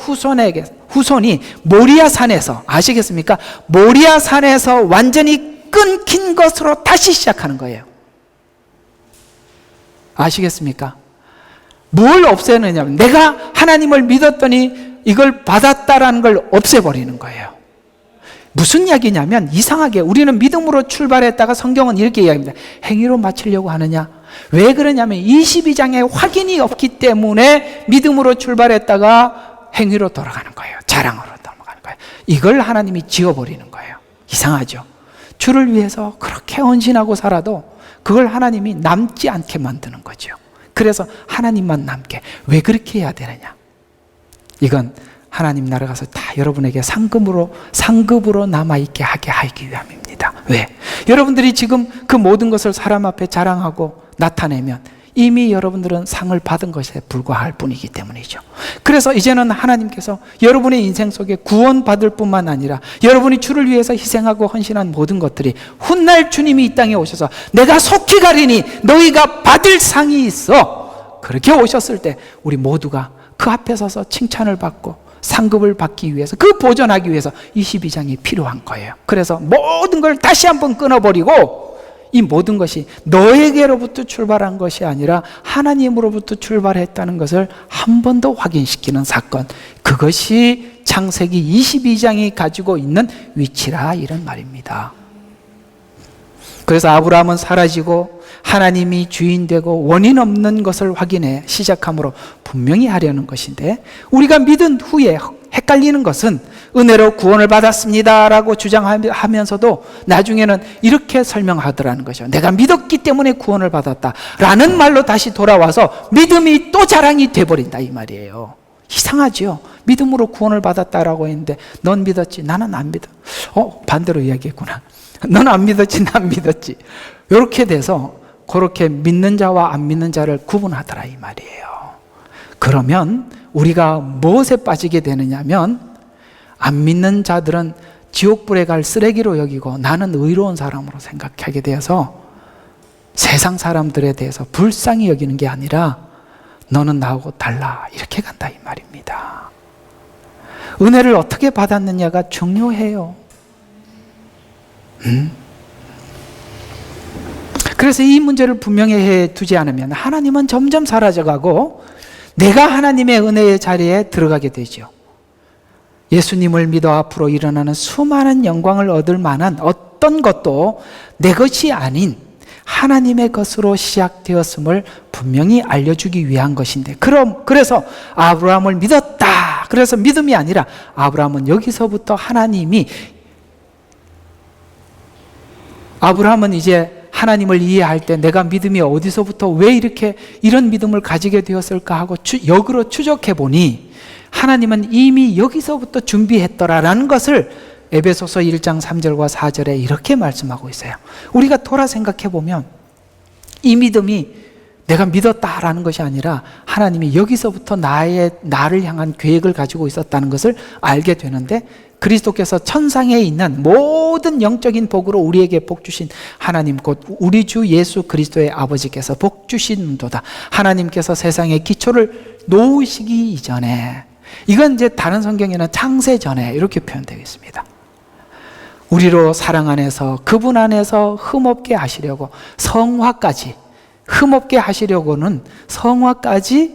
후손이 모리아산에서, 아시겠습니까? 모리아산에서 완전히 끊긴 것으로 다시 시작하는 거예요. 아시겠습니까? 뭘 없애느냐면 내가 하나님을 믿었더니 이걸 받았다라는 걸 없애버리는 거예요. 무슨 이야기냐면, 이상하게 우리는 믿음으로 출발했다가 성경은 이렇게 이야기합니다. 행위로 마치려고 하느냐? 왜 그러냐면 22장에 확인이 없기 때문에 믿음으로 출발했다가 행위로 돌아가는 거예요. 자랑으로 넘어가는 거예요. 이걸 하나님이 지워버리는 거예요. 이상하죠? 주를 위해서 그렇게 헌신하고 살아도 그걸 하나님이 남지 않게 만드는 거죠. 그래서 하나님만 남게. 왜 그렇게 해야 되느냐? 이건 하나님 나라 가서 다 여러분에게 상급으로 남아있게 하기 위함입니다. 왜? 여러분들이 지금 그 모든 것을 사람 앞에 자랑하고 나타내면 이미 여러분들은 상을 받은 것에 불과할 뿐이기 때문이죠. 그래서 이제는 하나님께서 여러분의 인생 속에 구원받을 뿐만 아니라 여러분이 주를 위해서 희생하고 헌신한 모든 것들이 훗날 주님이 이 땅에 오셔서 내가 속히 가리니 너희가 받을 상이 있어, 그렇게 오셨을 때 우리 모두가 그 앞에 서서 칭찬을 받고 상급을 받기 위해서, 그 보존하기 위해서 22장이 필요한 거예요. 그래서 모든 걸 다시 한번 끊어버리고 이 모든 것이 너에게로부터 출발한 것이 아니라 하나님으로부터 출발했다는 것을 한 번 더 확인시키는 사건, 그것이 창세기 22장이 가지고 있는 위치라, 이런 말입니다. 그래서 아브라함은 사라지고 하나님이 주인 되고 원인 없는 것을 확인해 시작함으로 분명히 하려는 것인데, 우리가 믿은 후에 헷갈리는 것은 은혜로 구원을 받았습니다 라고 주장하면서도 나중에는 이렇게 설명하더라는 거죠. 내가 믿었기 때문에 구원을 받았다 라는 말로 다시 돌아와서 믿음이 또 자랑이 돼버린다, 이 말이에요. 이상하죠? 믿음으로 구원을 받았다라고 했는데 넌 믿었지, 나는 안 믿어. 반대로 이야기했구나. 넌 안 믿었지, 난 믿었지. 이렇게 돼서 그렇게 믿는 자와 안 믿는 자를 구분하더라, 이 말이에요. 그러면 우리가 무엇에 빠지게 되느냐면, 안 믿는 자들은 지옥불에 갈 쓰레기로 여기고 나는 의로운 사람으로 생각하게 되어서 세상 사람들에 대해서 불쌍히 여기는 게 아니라 너는 나하고 달라, 이렇게 간다, 이 말입니다. 은혜를 어떻게 받았느냐가 중요해요. 그래서 이 문제를 분명히 해두지 않으면 하나님은 점점 사라져가고 내가 하나님의 은혜의 자리에 들어가게 되죠. 예수님을 믿어 앞으로 일어나는 수많은 영광을 얻을 만한 어떤 것도 내 것이 아닌 하나님의 것으로 시작되었음을 분명히 알려주기 위한 것인데, 그래서 아브라함을 믿었다. 그래서 믿음이 아니라 아브라함은 여기서부터 아브라함은 이제 하나님을 이해할 때 내가 믿음이 어디서부터 왜 이렇게 이런 믿음을 가지게 되었을까 하고 역으로 추적해 보니 하나님은 이미 여기서부터 준비했더라라는 것을 에베소서 1장 3절과 4절에 이렇게 말씀하고 있어요. 우리가 돌아 생각해 보면 이 믿음이 내가 믿었다라는 것이 아니라 하나님이 여기서부터 나를 향한 계획을 가지고 있었다는 것을 알게 되는데, 그리스도께서 천상에 있는 모든 영적인 복으로 우리에게 복 주신 하나님 곧 우리 주 예수 그리스도의 아버지께서 복 주신도다. 하나님께서 세상의 기초를 놓으시기 이전에, 이건 이제 다른 성경에는 창세 전에 이렇게 표현되어 있습니다. 우리로 사랑 안에서 그분 안에서 흠없게 하시려고 성화까지, 흠없게 하시려고는 성화까지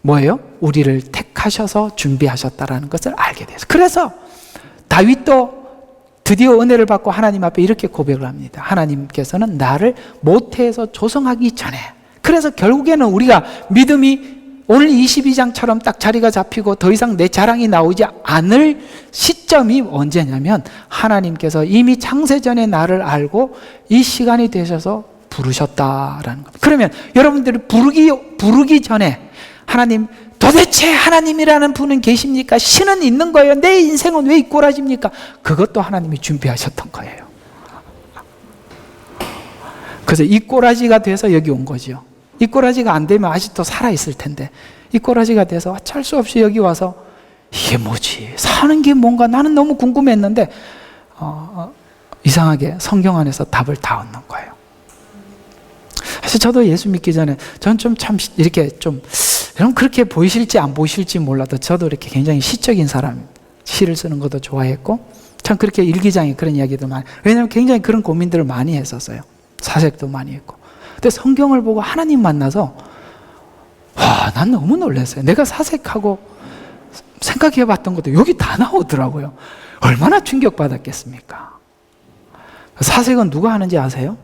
뭐예요? 우리를 택하셔서 준비하셨다라는 것을 알게 됐어요. 그래서 다윗도 드디어 은혜를 받고 하나님 앞에 이렇게 고백을 합니다. 하나님께서는 나를 모태에서 조성하기 전에. 그래서 결국에는 우리가 믿음이 오늘 22장처럼 딱 자리가 잡히고 더 이상 내 자랑이 나오지 않을 시점이 언제냐면, 하나님께서 이미 창세전에 나를 알고 이 시간이 되셔서 부르셨다라는 겁니다. 그러면 여러분들이 부르기 전에 하나님, 도대체 하나님이라는 분은 계십니까? 신은 있는 거예요. 내 인생은 왜 이 꼬라집니까? 그것도 하나님이 준비하셨던 거예요. 그래서 이 꼬라지가 돼서 여기 온 거죠. 이 꼬라지가 안 되면 아직도 살아있을 텐데, 이 꼬라지가 돼서 어쩔 수 없이 여기 와서 이게 뭐지? 사는 게 뭔가 나는 너무 궁금했는데 이상하게 성경 안에서 답을 다 얻는 거예요. 사실 저도 예수 믿기 전에 저는 좀 참 이렇게 좀, 여러분 그렇게 보이실지 안 보이실지 몰라도 저도 이렇게 굉장히 시적인 사람, 시를 쓰는 것도 좋아했고 참 그렇게 일기장에 그런 이야기도 많이, 왜냐하면 굉장히 그런 고민들을 많이 했었어요. 사색도 많이 했고. 근데 성경을 보고 하나님 만나서 난 너무 놀랐어요. 내가 사색하고 생각해 봤던 것도 여기 다 나오더라고요. 얼마나 충격받았겠습니까? 사색은 누가 하는지 아세요?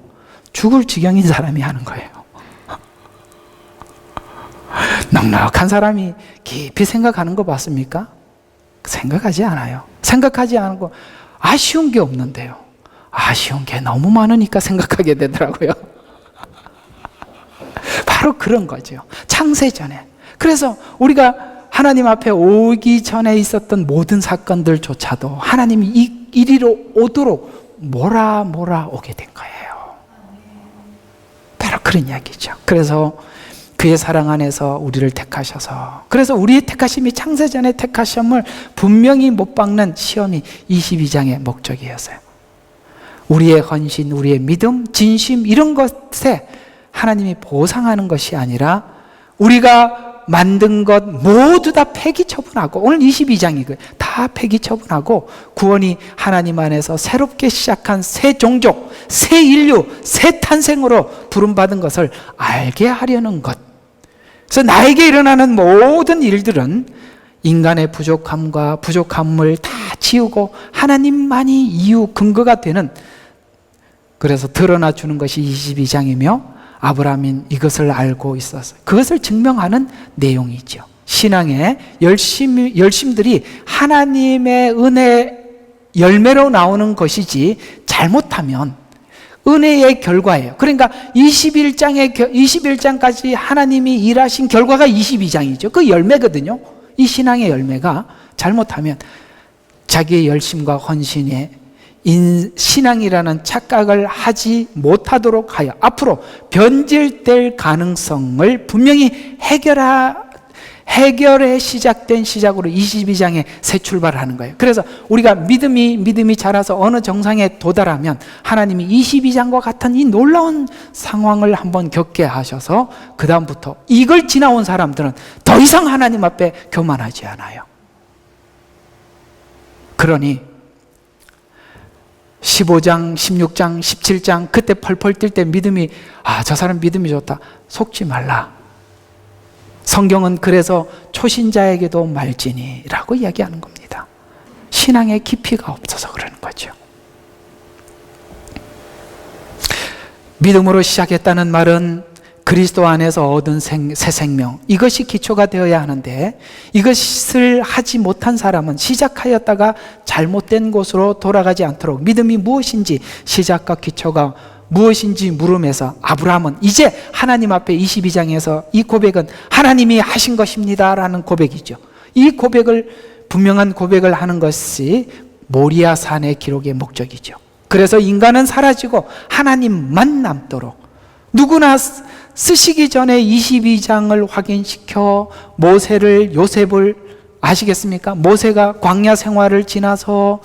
죽을 지경인 사람이 하는 거예요. 넉넉한 사람이 깊이 생각하는 거 봤습니까? 생각하지 않아요. 생각하지 않고 아쉬운 게 없는데요. 아쉬운 게 너무 많으니까 생각하게 되더라고요. 바로 그런 거죠. 창세전에. 그래서 우리가 하나님 앞에 오기 전에 있었던 모든 사건들조차도 하나님이 이리로 오도록 몰아 오게 된 거예요. 바로 그런 이야기죠. 그래서 그의 사랑 안에서 우리를 택하셔서, 그래서 우리의 택하심이 창세전의 택하심을 분명히 못 박는 시험이 22장의 목적이었어요. 우리의 헌신, 우리의 믿음, 진심 이런 것에 하나님이 보상하는 것이 아니라 우리가 만든 것 모두 다 폐기 처분하고, 오늘 22장이고요. 다 폐기 처분하고 구원이 하나님 안에서 새롭게 시작한 새 종족, 새 인류, 새 탄생으로 부름받은 것을 알게 하려는 것. 그래서 나에게 일어나는 모든 일들은 인간의 부족함과 부족함을 다 지우고 하나님만이 이유 근거가 되는, 그래서 드러나 주는 것이 22장이며 아브라함은 이것을 알고 있었어요. 그것을 증명하는 내용이죠. 신앙의 열심들이 하나님의 은혜 열매로 나오는 것이지 잘못하면 은혜의 결과예요. 그러니까 21장까지 하나님이 일하신 결과가 22장이죠. 그 열매거든요. 이 신앙의 열매가 잘못하면 자기의 열심과 헌신에 신앙이라는 착각을 하지 못하도록 하여 앞으로 변질될 가능성을 분명히 해결에 시작된 시작으로 22장에 새 출발을 하는 거예요. 그래서 우리가 믿음이 자라서 어느 정상에 도달하면 하나님이 22장과 같은 이 놀라운 상황을 한번 겪게 하셔서 그 다음부터 이걸 지나온 사람들은 더 이상 하나님 앞에 교만하지 않아요. 그러니 15장, 16장, 17장 그때 펄펄 뛸 때 믿음이, 저 사람 믿음이 좋다, 속지 말라. 성경은 그래서 초신자에게도 말지니라고 이야기하는 겁니다. 신앙의 깊이가 없어서 그러는 거죠. 믿음으로 시작했다는 말은 그리스도 안에서 얻은 새 생명, 이것이 기초가 되어야 하는데 이것을 하지 못한 사람은 시작하였다가 잘못된 곳으로 돌아가지 않도록 믿음이 무엇인지 시작과 기초가 무엇인지 물으면서 아브라함은 이제 하나님 앞에 22장에서 이 고백은 하나님이 하신 것입니다 라는 고백이죠. 이 고백을, 분명한 고백을 하는 것이 모리아 산의 기록의 목적이죠. 그래서 인간은 사라지고 하나님만 남도록 누구나 쓰시기 전에 22장을 확인시켜 요셉을 아시겠습니까? 모세가 광야 생활을 지나서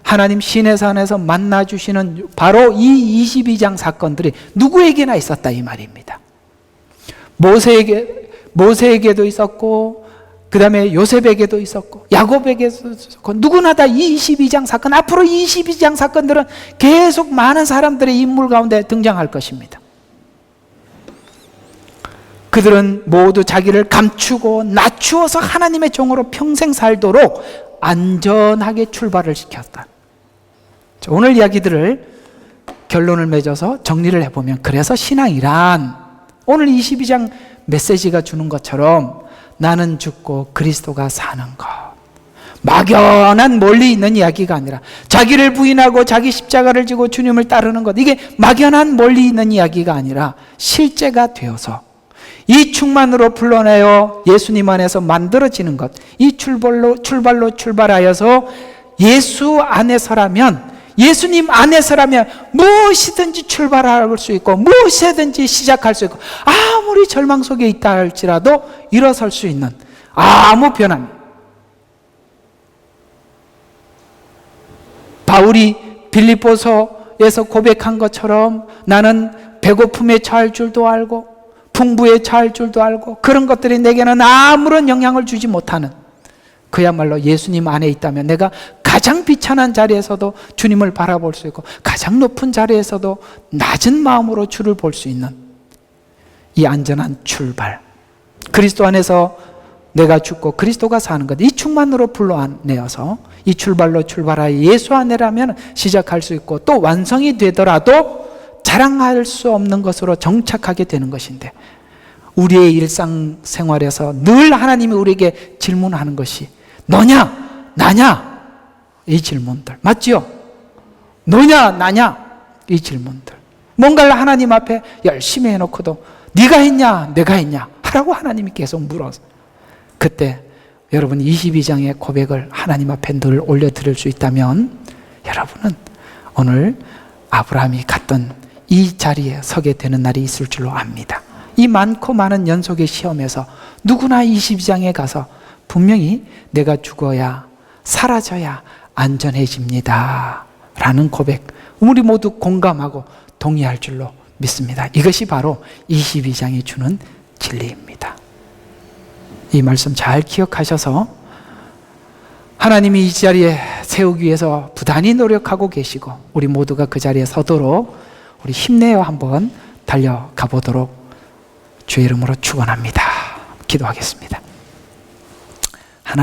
하나님 시내산에서 만나주시는 바로 이 22장 사건들이 누구에게나 있었다 이 말입니다. 모세에게도 있었고, 그 다음에 요셉에게도 있었고, 야곱에게도 있었고, 누구나 다 이 22장 사건, 앞으로 이 22장 사건들은 계속 많은 사람들의 인물 가운데 등장할 것입니다. 그들은 모두 자기를 감추고 낮추어서 하나님의 종으로 평생 살도록 안전하게 출발을 시켰다. 오늘 이야기들을 결론을 맺어서 정리를 해보면, 그래서 신앙이란 오늘 22장 메시지가 주는 것처럼 나는 죽고 그리스도가 사는 것, 막연한 멀리 있는 이야기가 아니라 자기를 부인하고 자기 십자가를 지고 주님을 따르는 것, 이게 막연한 멀리 있는 이야기가 아니라 실제가 되어서 이 충만으로 불러내어 예수님 안에서 만들어지는 것, 이 출발하여서 예수님 안에서라면 무엇이든지 출발할 수 있고 무엇이든지 시작할 수 있고 아무리 절망 속에 있다 할지라도 일어설 수 있는 아무 변함. 바울이 빌립보서에서 고백한 것처럼 나는 배고픔에 처할 줄도 알고 풍부에 처할 줄도 알고 그런 것들이 내게는 아무런 영향을 주지 못하는, 그야말로 예수님 안에 있다면 내가 가장 비천한 자리에서도 주님을 바라볼 수 있고 가장 높은 자리에서도 낮은 마음으로 주를 볼 수 있는 이 안전한 출발, 그리스도 안에서 내가 죽고 그리스도가 사는 것, 이 충만으로 불러내어서 이 출발로 출발하여 예수 안에라면 시작할 수 있고 또 완성이 되더라도 자랑할 수 없는 것으로 정착하게 되는 것인데, 우리의 일상생활에서 늘 하나님이 우리에게 질문하는 것이 너냐 나냐 이 질문들 맞지요? 너냐 나냐 이 질문들, 뭔가를 하나님 앞에 열심히 해놓고도 네가 했냐 내가 했냐 하라고 하나님이 계속 물어서, 그때 여러분 22장의 고백을 하나님 앞에 늘 올려드릴 수 있다면 여러분은 오늘 아브라함이 갔던 이 자리에 서게 되는 날이 있을 줄로 압니다. 이 많고 많은 연속의 시험에서 누구나 22장에 가서 분명히 내가 죽어야 사라져야 안전해집니다 라는 고백, 우리 모두 공감하고 동의할 줄로 믿습니다. 이것이 바로 22장이 주는 진리입니다. 이 말씀 잘 기억하셔서 하나님이 이 자리에 세우기 위해서 부단히 노력하고 계시고 우리 모두가 그 자리에 서도록 우리 힘내어 한번 달려가 보도록 주의 이름으로 축원합니다. 기도하겠습니다.